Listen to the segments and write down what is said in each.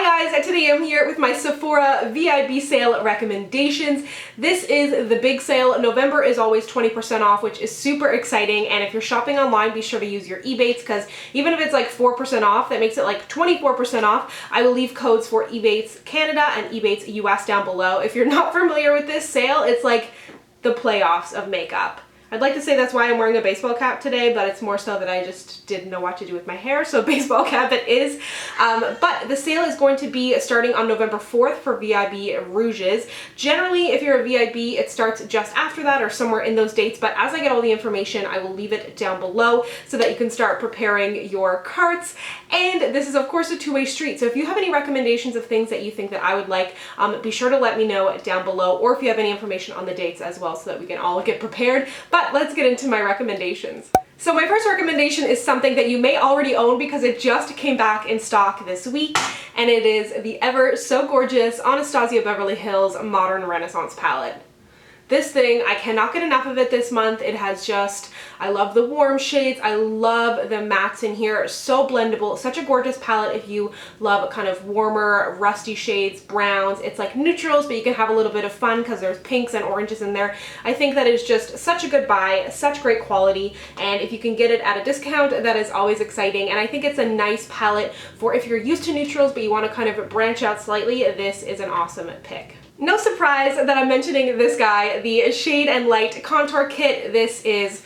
Hi guys, today I'm here with my Sephora VIB sale recommendations. This is the big sale. November is always 20% off, which is super exciting, and if you're shopping online, be sure to use your Ebates, because even if it's like 4% off, that makes it like 24% off. I will leave codes for Ebates Canada and Ebates US down below. If you're not familiar with this sale, it's like the playoffs of makeup. I'd like to say that's why I'm wearing a baseball cap today, but it's more so that I just didn't know what to do with my hair, so baseball cap it is. But the sale is going to be starting on November 4th for VIB Rouges. Generally, if you're a VIB, it starts just after that or somewhere in those dates, but as I get all the information, I will leave it down below so that you can start preparing your carts. And this is, of course, a two-way street, so if you have any recommendations of things that you think that I would like, be sure to let me know down below, or if you have any information on the dates as well so that we can all get prepared. But let's get into my recommendations. So my first recommendation is something that you may already own because it just came back in stock this week, and it is the ever so gorgeous Anastasia Beverly Hills Modern Renaissance palette. This thing, I cannot get enough of it this month. It has just, I love the warm shades. I love the mattes in here. So blendable. Such a gorgeous palette if you love kind of warmer, rusty shades, browns. It's like neutrals, but you can have a little bit of fun because there's pinks and oranges in there. I think that is just such a good buy, such great quality, and if you can get it at a discount, that is always exciting. And I think it's a nice palette for if you're used to neutrals but you want to kind of branch out slightly. This is an awesome pick. No surprise that I'm mentioning this guy, the Shade and Light Contour Kit. This is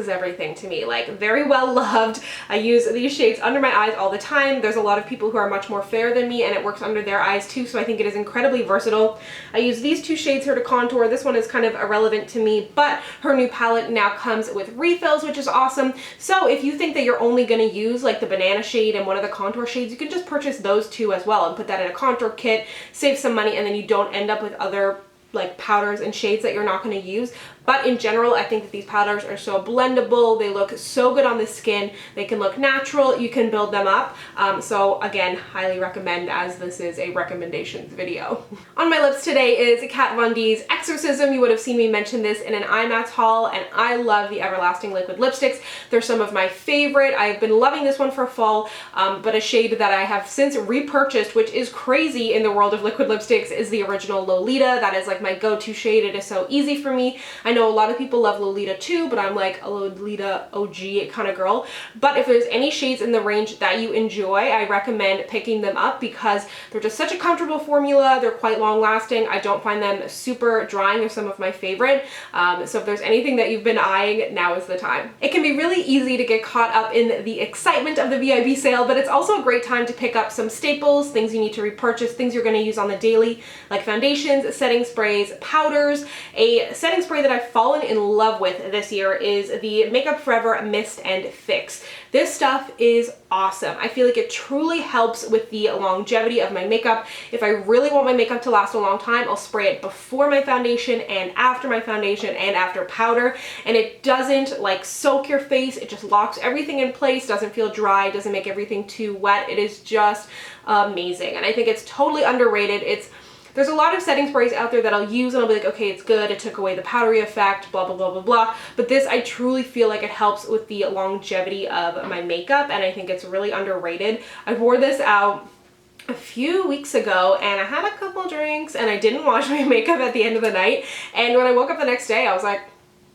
everything to me. Like, very well loved. I use these shades under my eyes all the time. There's a lot of people who are much more fair than me and it works under their eyes too, so I think it is incredibly versatile. I use these two shades here to contour. This one is kind of irrelevant to me, but her new palette now comes with refills, which is awesome. So if you think that you're only going to use like the banana shade and one of the contour shades, you can just purchase those two as well and put that in a contour kit, save some money, and then you don't end up with other like powders and shades that you're not going to use. But in general, I think that these powders are so blendable. They look so good on the skin. They can look natural. You can build them up. So again, highly recommend, as this is a recommendations video. On my lips today is Kat Von D's Exorcism. You would have seen me mention this in an IMATS haul, and I love the Everlasting Liquid Lipsticks. They're some of my favorite. I've been loving this one for fall, but a shade that I have since repurchased, which is crazy in the world of liquid lipsticks, is the original Lolita. That is like my go-to shade. It is so easy for me. I know a lot of people love Lolita too, but I'm like a Lolita OG kind of girl. But if there's any shades in the range that you enjoy, I recommend picking them up because they're just such a comfortable formula. They're quite long lasting. I don't find them super drying. They're some of my favorite. So if there's anything that you've been eyeing, now is the time. It can be really easy to get caught up in the excitement of the VIB sale, but it's also a great time to pick up some staples, things you need to repurchase, things you're going to use on the daily, like foundations, setting sprays, powders. A setting spray that I've fallen in love with this year is the Makeup Forever Mist and Fix. This stuff is awesome. I feel like it truly helps with the longevity of my makeup. If I really want my makeup to last a long time, I'll spray it before my foundation and after my foundation and after powder, and it doesn't like soak your face. It just locks everything in place, doesn't feel dry, doesn't make everything too wet. It is just amazing, and I think it's totally underrated. There's a lot of setting sprays out there that I'll use and I'll be like, okay, it's good, it took away the powdery effect, blah, blah, blah, blah, blah. But this, I truly feel like it helps with the longevity of my makeup, and I think it's really underrated. I wore this out a few weeks ago and I had a couple drinks and I didn't wash my makeup at the end of the night. And when I woke up the next day, I was like,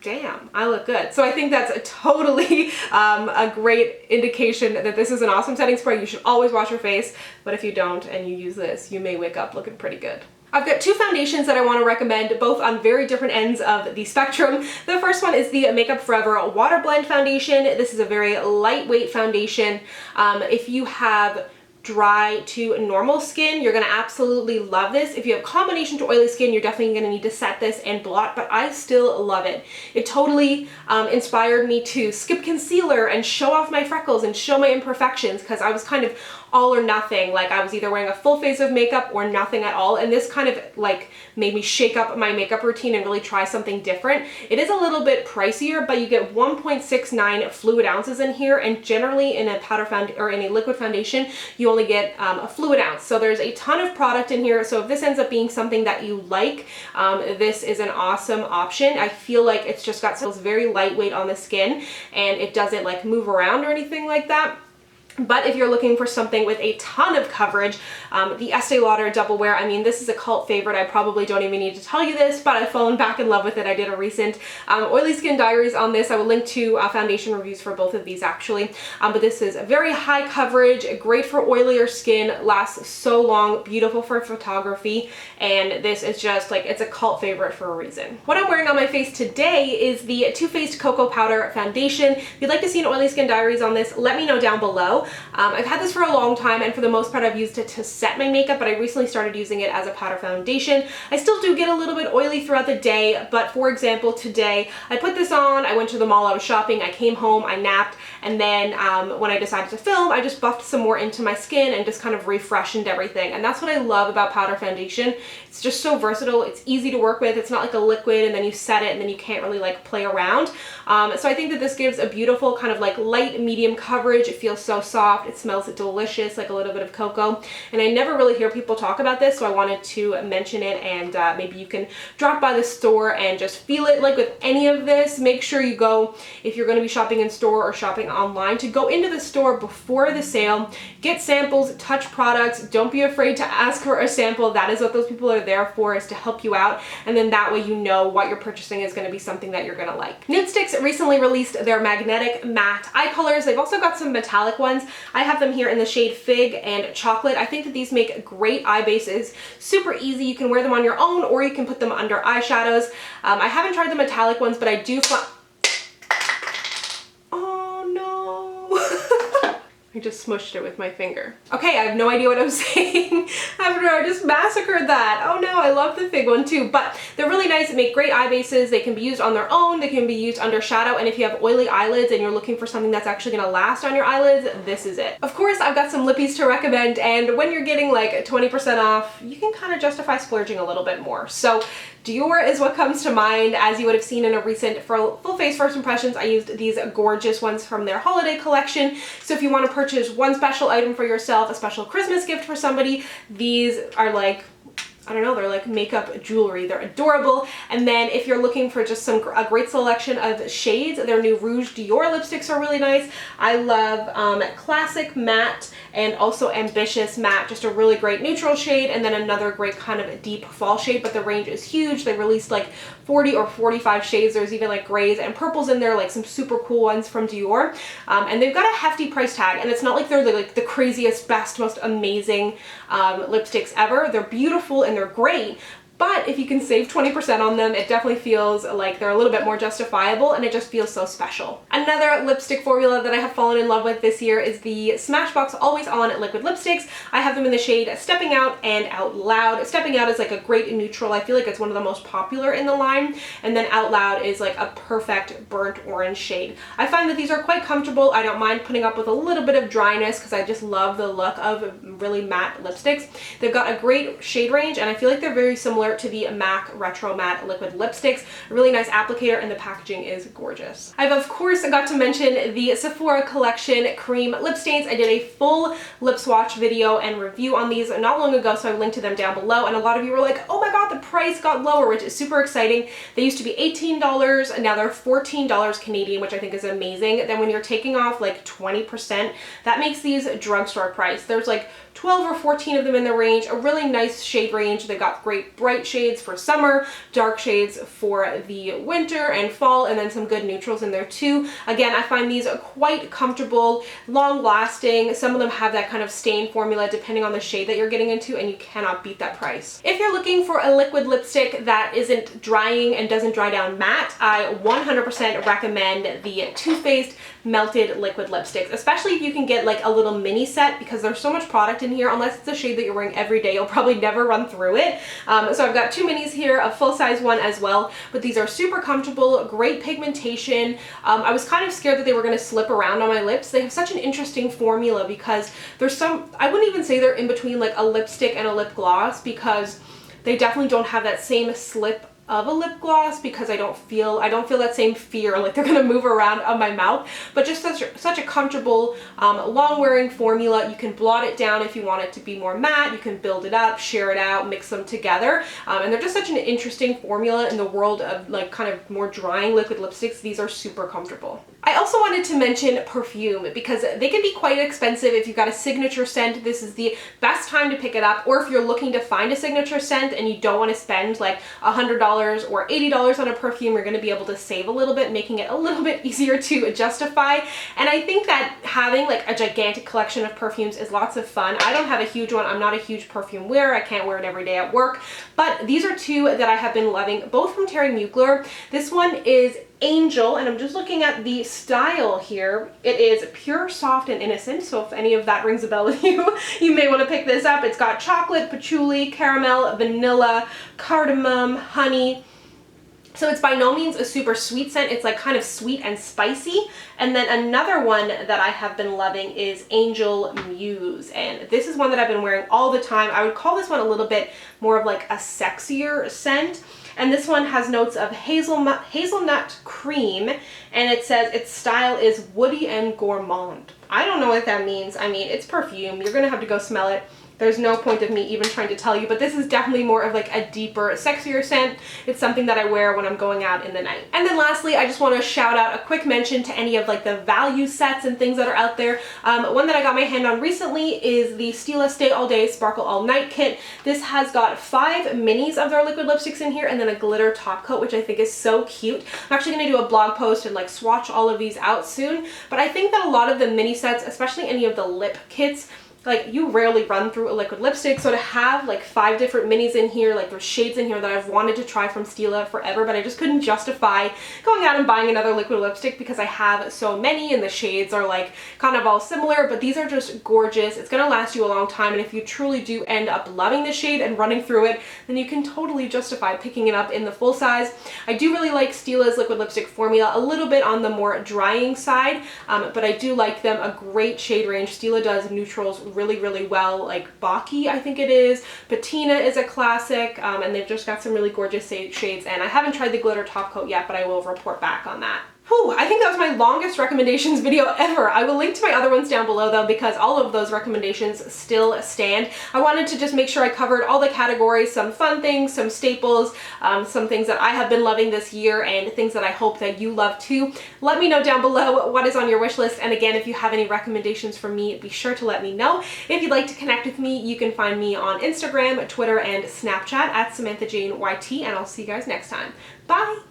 damn, I look good. So I think that's totally a great indication that this is an awesome setting spray. You should always wash your face, but if you don't and you use this, you may wake up looking pretty good. I've got two foundations that I want to recommend, both on very different ends of the spectrum. The first one is the Makeup Forever Water Blend Foundation. This is a very lightweight foundation. If you have dry to normal skin, you're going to absolutely love this. If you have combination to oily skin, you're definitely going to need to set this and blot, but I still love it. It totally inspired me to skip concealer and show off my freckles and show my imperfections, because I was kind of all or nothing. Like, I was either wearing a full face of makeup or nothing at all, and this kind of like made me shake up my makeup routine and really try something different. It is a little bit pricier, but you get 1.69 fluid ounces in here, and generally in a powder or in a liquid foundation, you only get a fluid ounce. So there's a ton of product in here. So if this ends up being something that you like, this is an awesome option. I feel like it's just got feels very lightweight on the skin, and it doesn't like move around or anything like that. But if you're looking for something with a ton of coverage, the Estee Lauder Double Wear, I mean, this is a cult favorite. I probably don't even need to tell you this, but I've fallen back in love with it. I did a recent Oily Skin Diaries on this. I will link to foundation reviews for both of these actually. But this is very high coverage, great for oilier skin, lasts so long, beautiful for photography, and this is just like, it's a cult favorite for a reason. What I'm wearing on my face today is the Too Faced Cocoa Powder Foundation. If you'd like to see an Oily Skin Diaries on this, let me know down below. I've had this for a long time, and for the most part I've used it to set my makeup, but I recently started using it as a powder foundation. I still do get a little bit oily throughout the day, but for example today I put this on, I went to the mall, I was shopping, I came home, I napped, and then when I decided to film, I just buffed some more into my skin and just kind of refreshened everything. And that's what I love about powder foundation. It's just so versatile, it's easy to work with, it's not like a liquid and then you set it and then you can't really like play around. So I think that this gives a beautiful kind of like light medium coverage. It feels so soft, it smells delicious, like a little bit of cocoa, and I never really hear people talk about this, so I wanted to mention it. And maybe you can drop by the store and just feel it. Like with any of this, make sure you go, if you're going to be shopping in store or shopping online, to go into the store before the sale, get samples, touch products, don't be afraid to ask for a sample. That is what those people are there for, is to help you out, and then that way you know what you're purchasing is going to be something that you're going to like. Nude Sticks recently released their magnetic matte eye colors. They've also got some metallic ones. I have them here in the shade Fig and Chocolate. I think that these make great eye bases, super easy. You can wear them on your own or you can put them under eyeshadows. I haven't tried the metallic ones, but I do find... Oh no! I just smushed it with my finger. Okay, I have no idea what I was saying after I just massacred that. Oh no, I love the Fig one too, but they're really nice. They make great eye bases. They can be used on their own. They can be used under shadow, and if you have oily eyelids and you're looking for something that's actually gonna last on your eyelids, this is it. Of course, I've got some lippies to recommend, and when you're getting like 20% off, you can kind of justify splurging a little bit more. So Dior is what comes to mind. As you would have seen in a recent full face first impressions, I used these gorgeous ones from their holiday collection. So if you want to purchase one special item for yourself, a special Christmas gift for somebody, these are like, I don't know, they're like makeup jewelry. They're adorable. And then if you're looking for just a great selection of shades, their new Rouge Dior lipsticks are really nice. I love Classic Matte and also Ambitious Matte, just a really great neutral shade, and then another great kind of deep fall shade, but the range is huge. They released like 40 or 45 shades. There's even like grays and purples in there, like some super cool ones from Dior. And they've got a hefty price tag, and it's not like they're like the craziest, best, most amazing lipsticks ever. They're beautiful and they're great, but if you can save 20% on them, it definitely feels like they're a little bit more justifiable, and it just feels so special. Another lipstick formula that I have fallen in love with this year is the Smashbox Always On liquid lipsticks. I have them in the shade Stepping Out and Out Loud. Stepping Out is like a great neutral. I feel like it's one of the most popular in the line, and then Out Loud is like a perfect burnt orange shade. I find that these are quite comfortable. I don't mind putting up with a little bit of dryness because I just love the look of really matte lipsticks. They've got a great shade range, and I feel like they're very similar to the MAC Retro Matte liquid lipsticks. A really nice applicator, and the packaging is gorgeous. I've of course got to mention the Sephora collection cream lip stains. I did a full lip swatch video and review on these not long ago, so I've linked to them down below, and a lot of you were like, oh my god, the price got lower, which is super exciting. They used to be $18, and now they're $14 Canadian, which I think is amazing. Then when you're taking off like 20%, that makes these drugstore price. There's like 12 or 14 of them in the range, a really nice shade range. They've got great bright shades for summer, dark shades for the winter and fall, and then some good neutrals in there too. Again, I find these quite comfortable, long lasting. Some of them have that kind of stain formula depending on the shade that you're getting into, and you cannot beat that price. If you're looking for a liquid lipstick that isn't drying and doesn't dry down matte, I 100% recommend the Too Faced Melted Liquid Lipsticks, especially if you can get like a little mini set, because there's so much product in here. Unless it's a shade that you're wearing every day, you'll probably never run through it. So I've got two minis here, a full-size one as well, but these are super comfortable, great pigmentation. I was kind of scared that they were going to slip around on my lips. They have such an interesting formula because there's some, I wouldn't even say they're in between like a lipstick and a lip gloss, because they definitely don't have that same slip of a lip gloss because I don't feel that same fear like they're gonna move around on my mouth, but just such a comfortable, long-wearing formula. You can blot it down if you want it to be more matte. You can build it up, share it out, mix them together, and they're just such an interesting formula in the world of like kind of more drying liquid lipsticks. These are super comfortable. I also wanted to mention Perfume because they can be quite expensive. If you've got a signature scent, this is the best time to pick it up, or if you're looking to find a signature scent and you don't want to spend like $100 or $80 on a perfume, you're going to be able to save a little bit, making it a little bit easier to justify. And I think that having like a gigantic collection of perfumes is lots of fun. I don't have a huge one. I'm not a huge perfume wearer. I can't wear it every day at work, but these are two that I have been loving, both from Terry Mugler. This one is Angel, and I'm just looking at the style here. It is pure, soft, and innocent, so if any of that rings a bell with you, you may want to pick this up. It's got chocolate, patchouli, caramel, vanilla, cardamom, honey. So it's by no means a super sweet scent. It's like kind of sweet and spicy. And then another one that I have been loving is Angel Muse. And this is one that I've been wearing all the time. I would call this one a little bit more of like a sexier scent. And this one has notes of hazelnut cream, and it says its style is woody and gourmand. I don't know what that means. I mean, it's perfume. You're gonna have to go smell it. There's no point of me even trying to tell you, but this is definitely more of like a deeper, sexier scent. It's something that I wear when I'm going out in the night. And then lastly, I just want to shout out a quick mention to any of like the value sets and things that are out there. One that I got my hand on recently is the Stila Stay All Day Sparkle All Night Kit. This has got 5 minis of their liquid lipsticks in here and then a glitter top coat, which I think is so cute. I'm actually going to do a blog post and like swatch all of these out soon, but I think that a lot of the mini sets, especially any of the lip kits, like you rarely run through a liquid lipstick, so to have like 5 different minis in here, like there's shades in here that I've wanted to try from Stila forever, but I just couldn't justify going out and buying another liquid lipstick because I have so many and the shades are like kind of all similar, but these are just gorgeous. It's gonna last you a long time, and if you truly do end up loving the shade and running through it, then you can totally justify picking it up in the full size. I do really like Stila's liquid lipstick formula, a little bit on the more drying side, but I do like them. A great shade range. Stila does neutrals really well, like Baki I think it is, Patina is a classic, and they've just got some really gorgeous shades, and I haven't tried the glitter top coat yet, but I will report back on that. Whew, I think that was my longest recommendations video ever. I will link to my other ones down below though, because all of those recommendations still stand. I wanted to just make sure I covered all the categories, some fun things, some staples, some things that I have been loving this year, and things that I hope that you love too. Let me know down below what is on your wish list, and again, if you have any recommendations for me, be sure to let me know. If you'd like to connect with me, you can find me on Instagram, Twitter, and Snapchat at SamanthaJaneYT, and I'll see you guys next time. Bye!